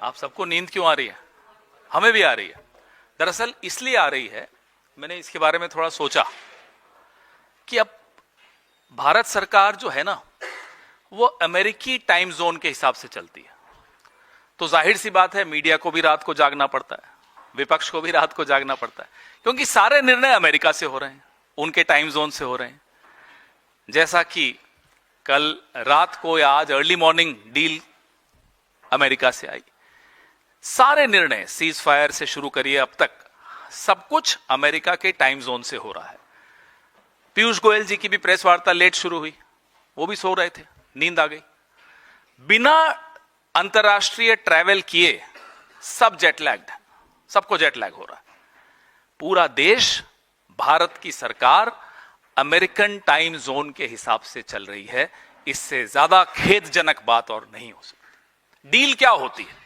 आप सबको नींद क्यों आ रही है? हमें भी आ रही है। दरअसल इसलिए आ रही है, मैंने इसके बारे में थोड़ा सोचा कि अब भारत सरकार जो है ना, वो अमेरिकी टाइम जोन के हिसाब से चलती है। तो जाहिर सी बात है, मीडिया को भी रात को जागना पड़ता है, विपक्ष को भी रात को जागना पड़ता है, क्योंकि सारे निर्णय अमेरिका से हो रहे हैं, उनके टाइम जोन से हो रहे हैं। जैसा कि कल रात को या आज अर्ली मॉर्निंग डील अमेरिका से आई, सारे निर्णय सीज फायर से शुरू करिए अब तक सब कुछ अमेरिका के टाइम जोन से हो रहा है। पीयूष गोयल जी की भी प्रेस वार्ता लेट शुरू हुई, वो भी सो रहे थे, नींद आ गई। बिना अंतरराष्ट्रीय ट्रैवल किए सब जेटलैग्ड, सबको जेटलैग हो रहा है। पूरा देश, भारत की सरकार अमेरिकन टाइम जोन के हिसाब से चल रही है। इससे ज्यादा खेदजनक बात और नहीं हो सकती। डील क्या होती है?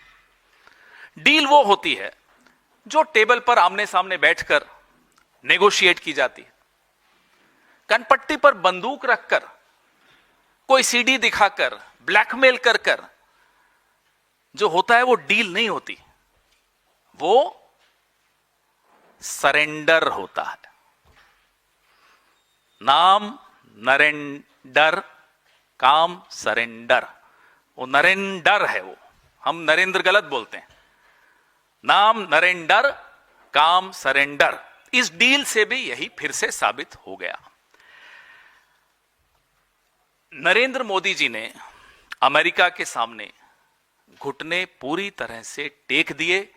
डील वो होती है जो टेबल पर आमने सामने बैठकर नेगोशिएट की जाती है। कनपट्टी पर बंदूक रखकर, कोई सीडी दिखाकर, ब्लैकमेल कर कर जो होता है वो डील नहीं होती, वो सरेंडर होता है। नाम नरेंडर, काम सरेंडर। वो नरेंडर है, वो हम नरेंद्र गलत बोलते हैं। नाम नरेंडर, काम सरेंडर। इस डील से भी यही फिर से साबित हो गया। नरेंद्र मोदी जी ने अमेरिका के सामने घुटने पूरी तरह से टेक दिए,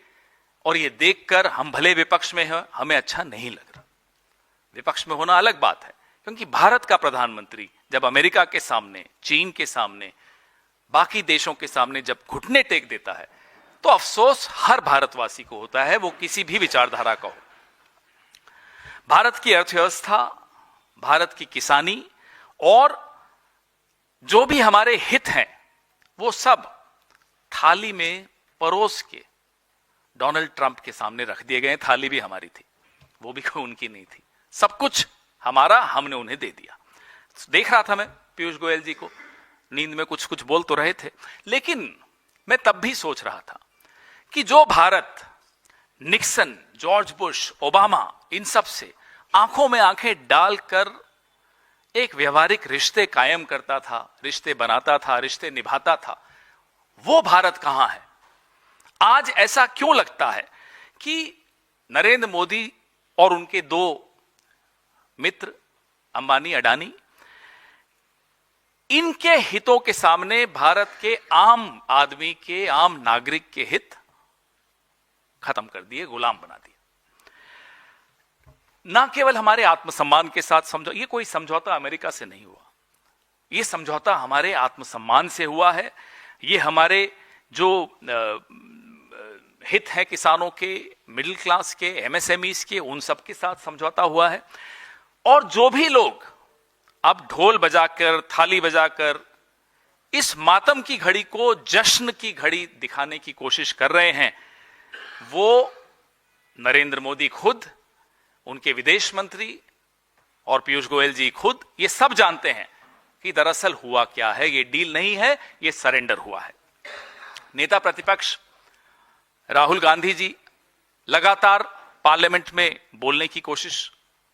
और यह देखकर हम भले विपक्ष में हैं, हमें अच्छा नहीं लग रहा। विपक्ष में होना अलग बात है, क्योंकि भारत का प्रधानमंत्री जब अमेरिका के सामने, चीन के सामने, बाकी देशों के सामने जब घुटने टेक देता है, तो अफसोस हर भारतवासी को होता है, वो किसी भी विचारधारा का हो। भारत की अर्थव्यवस्था, भारत की किसानी और जो भी हमारे हित हैं, वो सब थाली में परोस के डोनाल्ड ट्रंप के सामने रख दिए गए। थाली भी हमारी थी, वो भी कोई उनकी नहीं थी। सब कुछ हमारा, हमने उन्हें दे दिया। देख रहा था मैं पीयूष गोयल जी को, नींद में कुछ कुछ बोल तो रहे थे, लेकिन मैं तब भी सोच रहा था कि जो Bharat Nixon, George Bush, Obama, इन सब से आंखों में आंखें डालकर एक व्यवहारिक रिश्ते कायम करता था, रिश्ते बनाता था, रिश्ते निभाता था, वो भारत कहां है? आज ऐसा क्यों लगता है कि नरेंद्र मोदी और उनके दो मित्र अंबानी, अडानी, इनके हितों के सामने भारत के आम आदमी के, आम नागरिक के हित खत्म कर दिए, गुलाम बना दिए। ना केवल हमारे आत्मसम्मान के साथ समझौता, ये कोई समझौता अमेरिका से नहीं हुआ, ये समझौता हमारे आत्मसम्मान से हुआ है। ये हमारे जो हित हैं किसानों के, मिडिल क्लास के, एमएसएमईज के, उन सब के साथ समझौता हुआ है। और जो भी लोग अब ढोल बजाकर, थाली बजाकर इस मातम की घड़ी को जश्न की घड़ी दिखाने की कोशिश कर रहे हैं, वो नरेंद्र मोदी खुद, उनके विदेश मंत्री और पीयूष गोयल जी खुद, ये सब जानते हैं कि दरअसल हुआ क्या है। ये डील नहीं है, ये सरेंडर हुआ है। नेता प्रतिपक्ष राहुल गांधी जी लगातार पार्लियामेंट में बोलने की कोशिश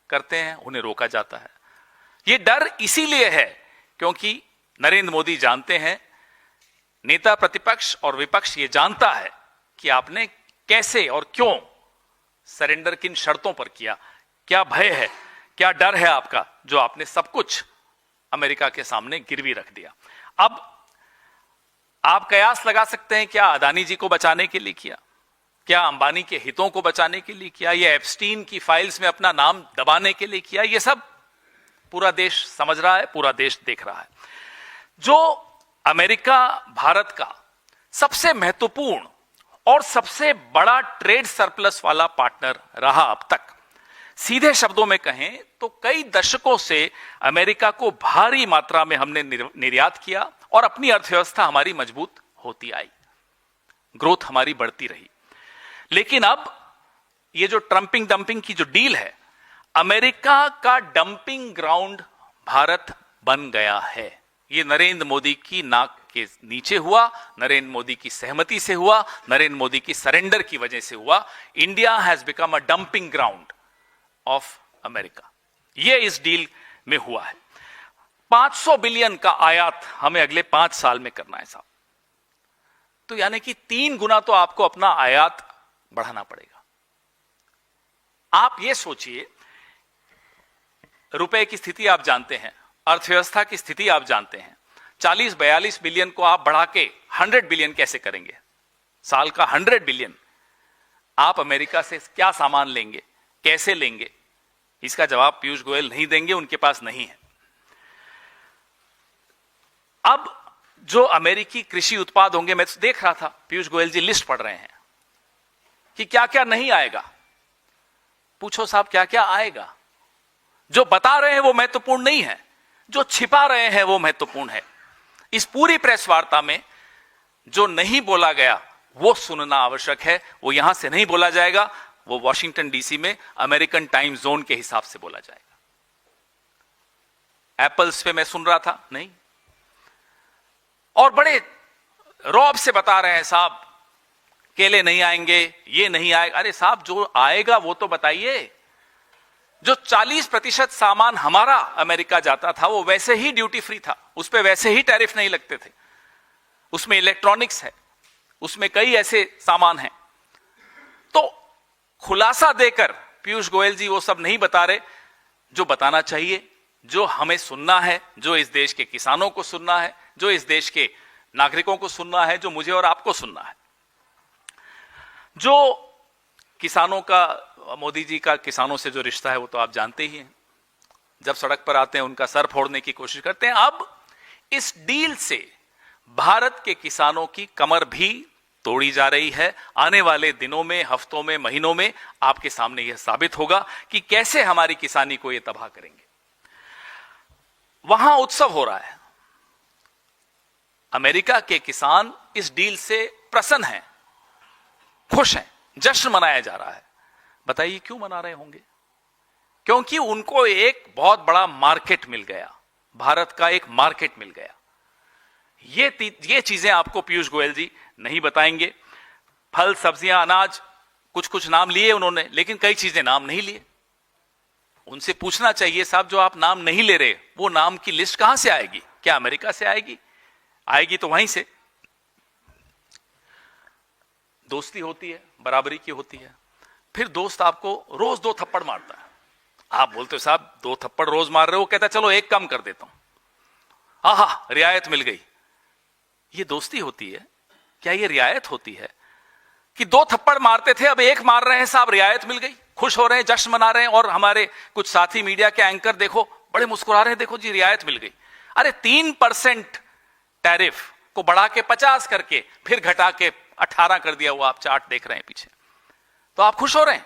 करते हैं, उन्हें रोका जाता है। ये डर इसीलिए है क्योंकि नरेंद्र मोदी जानते हैं, नेता प्रतिपक्ष और विपक्ष ये जानता है कि आपने कैसे और क्यों सरेंडर, किन शर्तों पर किया, क्या भय है, क्या डर है आपका, जो आपने सब कुछ अमेरिका के सामने गिरवी रख दिया। अब आप कयास लगा सकते हैं, क्या अदानी जी को बचाने के लिए किया, क्या अंबानी के हितों को बचाने के लिए किया, या एप्स्टीन की फाइल्स में अपना नाम दबाने के लिए किया? ये सब पूरा देश समझ रहा है, पूरा देश देख रहा है। जो अमेरिका भारत का सबसे महत्वपूर्ण और सबसे बड़ा ट्रेड सरप्लस वाला पार्टनर रहा अब तक, सीधे शब्दों में कहें तो कई दशकों से अमेरिका को भारी मात्रा में हमने निर्यात किया और अपनी अर्थव्यवस्था हमारी मजबूत होती आई, ग्रोथ हमारी बढ़ती रही। लेकिन अब ये जो ट्रंपिंग डंपिंग की जो डील है, अमेरिका का डंपिंग ग्राउंड भारत बन गया है। ये नरेंद्र मोदी की नाक के नीचे हुआ, नरेंद्र मोदी की सहमति से हुआ, नरेंद्र मोदी की सरेंडर की वजह से हुआ। India has become a dumping ground of America. यह इस डील में हुआ है। 500 बिलियन का आयात हमें अगले 5 साल में करना है साहब। तो यानी कि 3 गुना तो आपको अपना आयात बढ़ाना पड़ेगा। आप ये सोचिए, रुपए की स्थिति आप जानते हैं, अर्थव्यवस्था की स्थिति आप जानते हैं। 40-42 बिलियन को आप बढ़ा के 100 बिलियन कैसे करेंगे? साल का 100 बिलियन आप अमेरिका से क्या सामान लेंगे, कैसे लेंगे? इसका जवाब पीयूष गोयल नहीं देंगे, उनके पास नहीं है। अब जो अमेरिकी कृषि उत्पाद होंगे, मैं तो देख रहा था पीयूष गोयल जी लिस्ट पढ़ रहे हैं कि क्या क्या नहीं आएगा। पूछो साहब क्या क्या आएगा? जो बता रहे हैं वो महत्वपूर्ण नहीं है, जो छिपा रहे हैं वो महत्वपूर्ण है। इस पूरी प्रेस वार्ता में जो नहीं बोला गया वो सुनना आवश्यक है। वो यहां से नहीं बोला जाएगा, वो वॉशिंगटन डीसी में अमेरिकन टाइम जोन के हिसाब से बोला जाएगा। एप्पल्स पे मैं सुन रहा था, नहीं, और बड़े रौब से बता रहे हैं साहब केले नहीं आएंगे, ये नहीं आएगा। अरे साहब जो आएगा वो तो बताइए। जो 40% सामान हमारा अमेरिका जाता था वो वैसे ही ड्यूटी फ्री था, उस पर वैसे ही टैरिफ नहीं लगते थे। उसमें इलेक्ट्रॉनिक्स है, उसमें कई ऐसे सामान हैं। तो खुलासा देकर पीयूष गोयल जी वो सब नहीं बता रहे जो बताना चाहिए, जो हमें सुनना है, जो इस देश के किसानों को सुनना है, जो इस देश के नागरिकों को सुनना है, जो मुझे और आपको सुनना है। जो किसानों का, मोदी जी का किसानों से जो रिश्ता है वो तो आप जानते ही हैं। जब सड़क पर आते हैं उनका सर फोड़ने की कोशिश करते हैं। अब इस डील से भारत के किसानों की कमर भी तोड़ी जा रही है। आने वाले दिनों में, हफ्तों में, महीनों में आपके सामने यह साबित होगा कि कैसे हमारी किसानी को यह तबाह करेंगे। वहां उत्सव हो रहा है। अमेरिका के किसान इस डील से प्रसन्न हैं, खुश हैं, जश्न मनाया जा रहा है। बताइए क्यों मना रहे होंगे? क्योंकि उनको एक बहुत बड़ा मार्केट मिल गया, भारत का एक मार्केट मिल गया। ये चीजें आपको पीयूष गोयल जी नहीं बताएंगे। फल, सब्जियां, अनाज, कुछ कुछ नाम लिए उन्होंने, लेकिन कई चीजें नाम नहीं लिए। उनसे पूछना चाहिए साहब, जो आप नाम नहीं ले रहे वो नाम की लिस्ट कहां से आएगी? क्या अमेरिका से आएगी? आएगी तो वहीं से। दोस्ती होती है, बराबरी की होती है। फिर दोस्त आपको रोज 2 थप्पड़ मारता है। आप बोलते हो साहब 2 थप्पड़ रोज मार रहे हो, कहता चलो 1 कम कर देता हूं, आहा रियायत मिल गई। ये दोस्ती होती है क्या? ये रियायत होती है कि 2 थप्पड़ मारते थे, अब 1 मार रहे हैं साहब, रियायत मिल गई, खुश हो रहे हैं, जश्न मना रहे हैं। और हमारे कुछ साथी मीडिया के एंकर देखो बड़े मुस्कुरा रहे हैं, देखो जी रियायत मिल गई। अरे 3% टैरिफ को बढ़ा के 50 करके फिर घटा के 18 कर दिया, वो आप चार्ट देख रहे हैं पीछे। तो आप खुश हो रहे हैं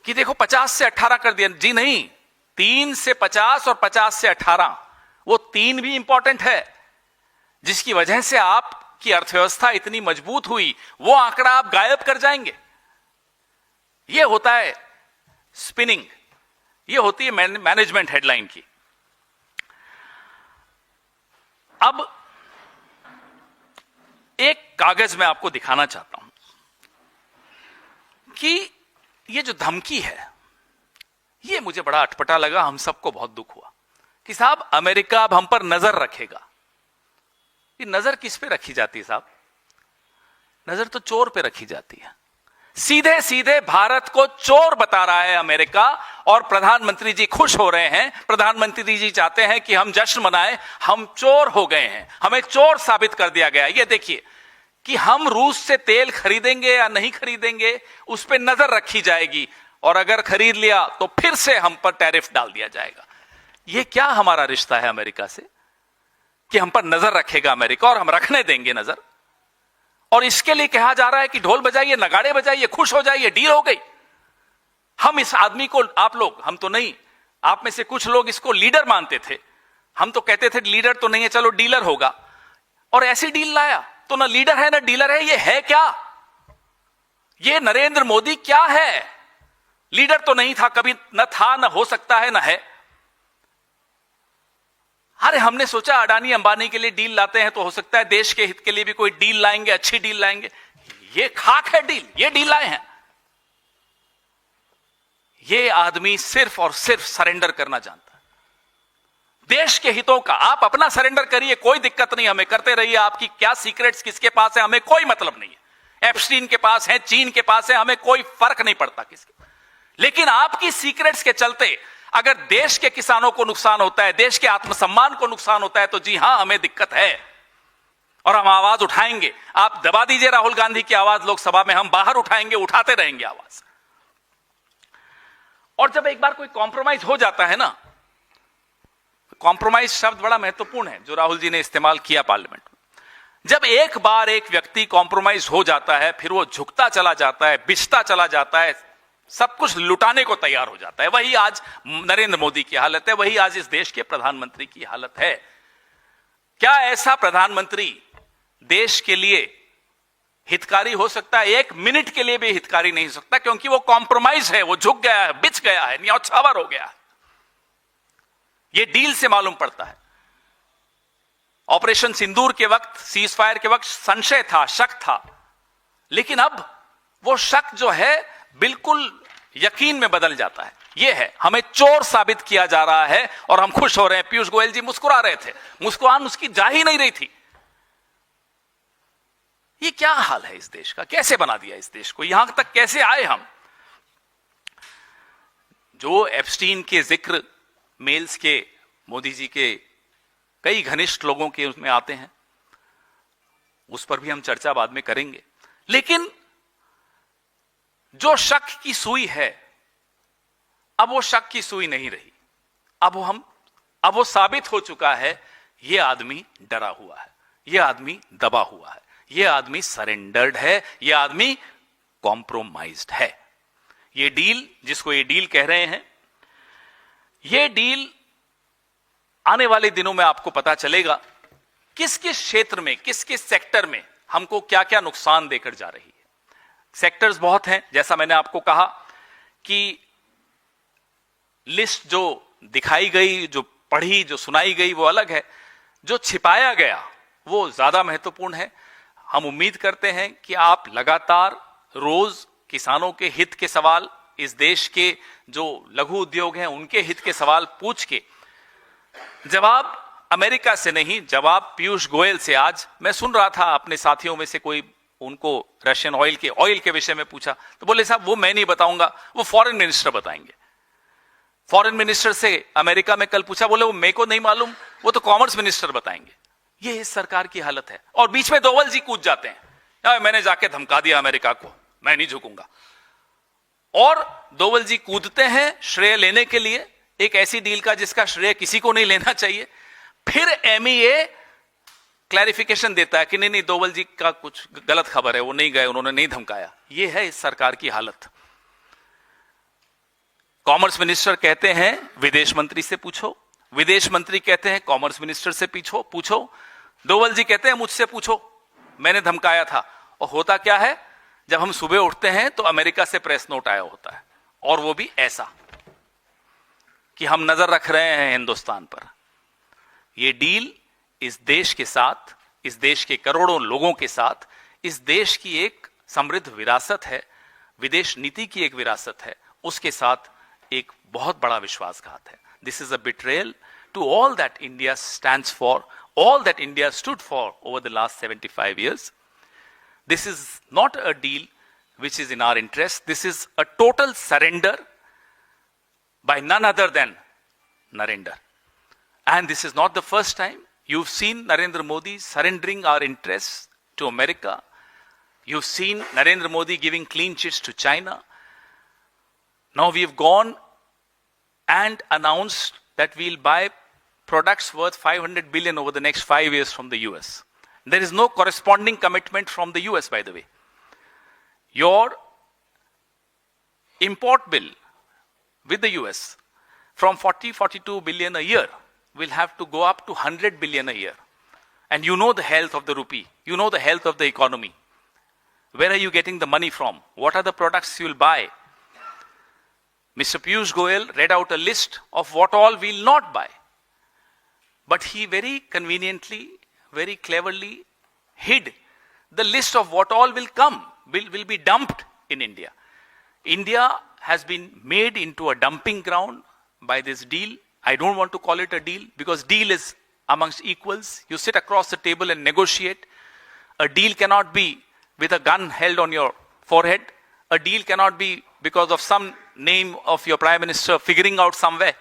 कि देखो 50 से 18 कर दिया? जी नहीं, 3 से 50 और 50 से 18, वो 3 भी इंपॉर्टेंट है, जिसकी वजह से आपकी अर्थव्यवस्था इतनी मजबूत हुई। वो आंकड़ा आप गायब कर जाएंगे। ये होता है स्पिनिंग, ये होती है मैनेजमेंट हेडलाइन की। अब एक कागज मैं आपको दिखाना चाहता हूं कि ये जो धमकी है, ये मुझे बड़ा अटपटा लगा। हम सबको बहुत दुख हुआ कि साहब अमेरिका अब हम पर नजर रखेगा। ये नजर किस पे रखी जाती है साहब? नजर तो चोर पे रखी जाती है। सीधे सीधे भारत को चोर बता रहा है अमेरिका, और प्रधानमंत्री जी खुश हो रहे हैं। प्रधानमंत्री जी चाहते हैं कि हम जश्न मनाएं, हम चोर हो गए हैं, हमें चोर साबित कर दिया गया। ये देखिए कि हम रूस से तेल खरीदेंगे या नहीं खरीदेंगे, उस पर नजर रखी जाएगी, और अगर खरीद लिया तो फिर से हम पर टैरिफ डाल दिया जाएगा। ये क्या हमारा रिश्ता है अमेरिका से कि हम पर नजर रखेगा अमेरिका और हम रखने देंगे नजर? और इसके लिए कहा जा रहा है कि ढोल बजाइए, नगाड़े बजाइए, खुश हो जाइए, डील हो गई। हम इस आदमी को, आप लोग, हम तो नहीं, आप में से कुछ लोग इसको लीडर मानते थे। हम तो कहते थे लीडर तो नहीं है, चलो डीलर होगा, और ऐसी डील लाया। तो ना लीडर है ना डीलर है, ये है क्या? ये नरेंद्र मोदी क्या है? लीडर तो नहीं था कभी, न था, न हो सकता है, न है। अरे अरे हमने सोचा अडानी अंबानी के लिए डील लाते हैं तो हो सकता है देश के हित के लिए भी कोई डील लाएंगे, अच्छी डील लाएंगे। ये खाक है डील, ये डील लाए हैं। ये आदमी सिर्फ और सिर्फ सरेंडर करना जानता है, देश के हितों का। आप अपना सरेंडर करिए, कोई दिक्कत नहीं, हमें करते रहिए। आपकी क्या सीक्रेट्स किसके पास है हमें कोई मतलब नहीं है। एप्स्टीन के पास है, चीन के पास है, हमें कोई फर्क नहीं पड़ता किसके। लेकिन आपकी सीक्रेट्स के चलते अगर देश के किसानों को नुकसान होता है, देश के आत्मसम्मान को नुकसान होता है, तो जी हां, हमें दिक्कत है और हम आवाज उठाएंगे। आप दबा दीजिए राहुल गांधी की आवाज लोकसभा में, हम बाहर उठाएंगे, उठाते रहेंगे आवाज। और जब एक बार कोई कॉम्प्रोमाइज हो जाता है ना, कॉम्प्रोमाइज शब्द बड़ा महत्वपूर्ण है जो राहुल जी ने इस्तेमाल किया पार्लियामेंट में। जब एक बार एक व्यक्ति कॉम्प्रोमाइज हो जाता है, फिर वो झुकता चला जाता है, बिछता चला जाता है, सब कुछ लुटाने को तैयार हो जाता है। वही आज नरेंद्र मोदी की हालत है, वही आज इस देश के प्रधानमंत्री की हालत है। क्या ऐसा प्रधानमंत्री देश के लिए हितकारी हो सकता है? एक मिनट के लिए भी हितकारी नहीं हो सकता, क्योंकि वो कॉम्प्रोमाइज है, वो झुक गया है, बिछ गया है, न्यौछावर हो गया है। ये डील से मालूम पड़ता है। ऑपरेशन सिंदूर के वक्त, सीज फायर के वक्त संशय था, शक था, लेकिन अब वो शक जो है बिल्कुल यकीन में बदल जाता है। ये है, हमें चोर साबित किया जा रहा है और हम खुश हो रहे हैं। पीयूष गोयल जी मुस्कुरा रहे थे, मुस्कुराहट उसकी जा ही नहीं रही थी। ये क्या हाल है इस देश का? कैसे बना दिया इस देश को? यहां तक कैसे आए हम? जो एप्स्टीन के जिक्र मेल्स के मोदी जी के कई घनिष्ठ लोगों के उसमें आते हैं, उस पर भी हम चर्चा बाद में करेंगे। लेकिन जो शक की सुई है, अब वो शक की सुई नहीं रही। अब वो साबित हो चुका है, ये आदमी डरा हुआ है, ये आदमी दबा हुआ है, ये आदमी सरेंडर्ड है, ये आदमी कॉम्प्रोमाइज्ड है। ये डील, जिसको ये डील कह रहे हैं, ये डील आने वाले दिनों में आपको पता चलेगा किस किस क्षेत्र में, किस किस सेक्टर में हमको क्या क्या नुकसान देकर जा रही है। सेक्टर्स बहुत हैं, जैसा मैंने आपको कहा कि लिस्ट जो दिखाई गई, जो पढ़ी, जो सुनाई गई, वो अलग है। जो छिपाया गया वो ज्यादा महत्वपूर्ण है। हम उम्मीद करते हैं कि आप लगातार रोज किसानों के हित के सवाल, इस देश के जो लघु उद्योग हैं उनके हित के सवाल पूछ के जवाब अमेरिका से नहीं, जवाब पीयूष गोयल से। आज मैं सुन रहा था अपने साथियों में से कोई उनको रशियन ऑयल के विषय में पूछा, तो बोले साहब वो मैं नहीं बताऊंगा, वो फॉरेन मिनिस्टर बताएंगे। फॉरेन मिनिस्टर से अमेरिका में कल पूछा, बोले वो मेरे को नहीं मालूम, वो तो कॉमर्स मिनिस्टर बताएंगे। ये इस सरकार की हालत है। और बीच में डोवल जी कूद जाते हैं, यार मैंने जाके धमका दिया अमेरिका को, मैं नहीं झुकूंगा। और डोवल जी कूदते हैं श्रेय लेने के लिए एक ऐसी डील का जिसका श्रेय किसी को नहीं लेना चाहिए। फिर एमईए क्लैरिफिकेशन देता है कि नहीं डोवल जी का कुछ गलत खबर है, वो नहीं गए, उन्होंने नहीं धमकाया। ये है इस सरकार की हालत। कॉमर्स मिनिस्टर कहते हैं विदेश मंत्री से पूछो, विदेश मंत्री कहते हैं कॉमर्स मिनिस्टर से पूछो। डोवल जी कहते हैं मुझसे पूछो, मैंने धमकाया था। और होता क्या है, जब हम सुबह उठते हैं तो अमेरिका से प्रेस नोट आया होता है, और वो भी ऐसा कि हम नजर रख रहे हैं हिंदुस्तान पर। यह डील इस देश के साथ, इस देश के करोड़ों लोगों के साथ, इस देश की एक समृद्ध विरासत है, विदेश नीति की एक विरासत है, उसके साथ एक बहुत बड़ा विश्वासघात है। This is a betrayal to all that India stands for, all that India stood for over the last 75 years. This is not a deal which is in our interest. This is a total surrender by none other than Narendra. And this is not the first time. You've seen Narendra Modi surrendering our interests to America. You've seen Narendra Modi giving clean chits to China. Now we've gone and announced that we'll buy products worth $500 billion over the next 5 years from the US. There is no corresponding commitment from the US, by the way. Your import bill with the US from 42 billion a year will have to go up to 100 billion a year. And you know the health of the rupee. You know the health of the economy. Where are you getting the money from? What are the products you will buy? Mr. Piyush Goyal read out a list of what all we will not buy. but he very conveniently, very cleverly hid the list of what all will come, will be dumped in India. India has been made into a dumping ground by this deal. I don't want to call it a deal because deal is amongst equals. You sit across the table and negotiate. A deal cannot be with a gun held on your forehead. A deal cannot be because of some name of your prime minister figuring out somewhere.